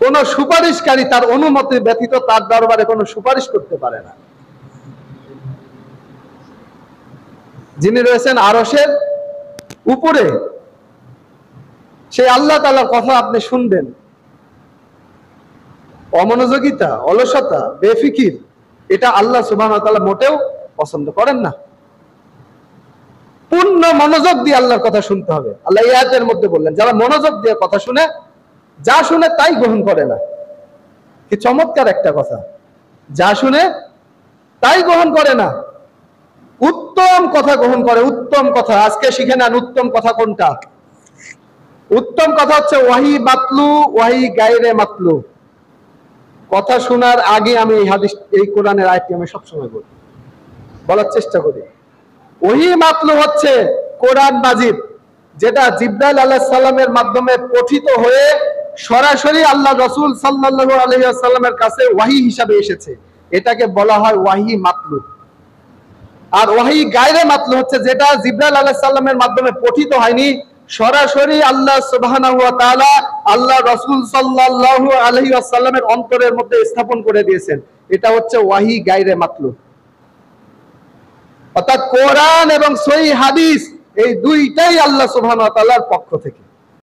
কোন সুপারিশকারী তার অনুমতি ব্যতীত তার দরবারে কোনো সুপারিশ করতে পারে না। যিনি রয়েছেন আরশের উপরে, সেই আল্লাহ তাআলার কথা আপনি শুনবেন। অমনোযোগিতা, অলসতা, বেফিকির, এটা আল্লাহ সুবহানাহু ওয়া তাআলা মোটেও পছন্দ করেন না। পূর্ণ মনোযোগ দিয়ে আল্লাহর কথা শুনতে হবে। আল্লাহ এই আয়াতের মধ্যে বললেন, যারা মনোযোগ দিয়ে কথা শুনে, যা শুনে তাই গ্রহণ করে না। কি চমৎকার একটা কথা! যা শুনে তাই গ্রহণ করে না, উত্তম কথা গ্রহণ করে। উত্তম কথা আজকে শিখে নেন। উত্তম কথা কোনটা? উত্তম কথা হচ্ছে ওয়াহি মাতলু, ওয়াহি গায়রে মাতলু। কথা শোনার আগে আমি এই হাদিস, এই কোরআনের আয়াতটি আমি সবসময় বলার চেষ্টা করি। ওয়াহি মাতলু হচ্ছে কোরআন মাজিদ, যেটা জিবরাইল আলাইহিস সালামের মাধ্যমে পঠিত হয়ে সরাসরি আল্লাহ রাসূল সাল্লাল্লাহু আলাইহি ওয়াসাল্লামের কাছে ওয়াহি হিসাবে এসেছে, এটাকে বলা হয় ওয়াহি মাতলু। আর ওয়াহি গায়রে মাতলু হচ্ছে যেটা জিবরাইল আলাইহিস সালামের মাধ্যমে পঠিত হয়নি, সরাসরি আল্লাহ সুবহানাহু ওয়া তাআলা আল্লাহ রাসূল সাল্লাল্লাহু আলাইহি ওয়াসাল্লামের অন্তরের মধ্যে স্থাপন করে দিয়েছেন, এটা হচ্ছে ওয়াহি গায়রে মাতলু। অর্থাৎ কোরআন এবং সহিহ হাদিস এই দুইটাই আল্লাহ সুবহানাহু ওয়া তাআলার পক্ষ থেকে।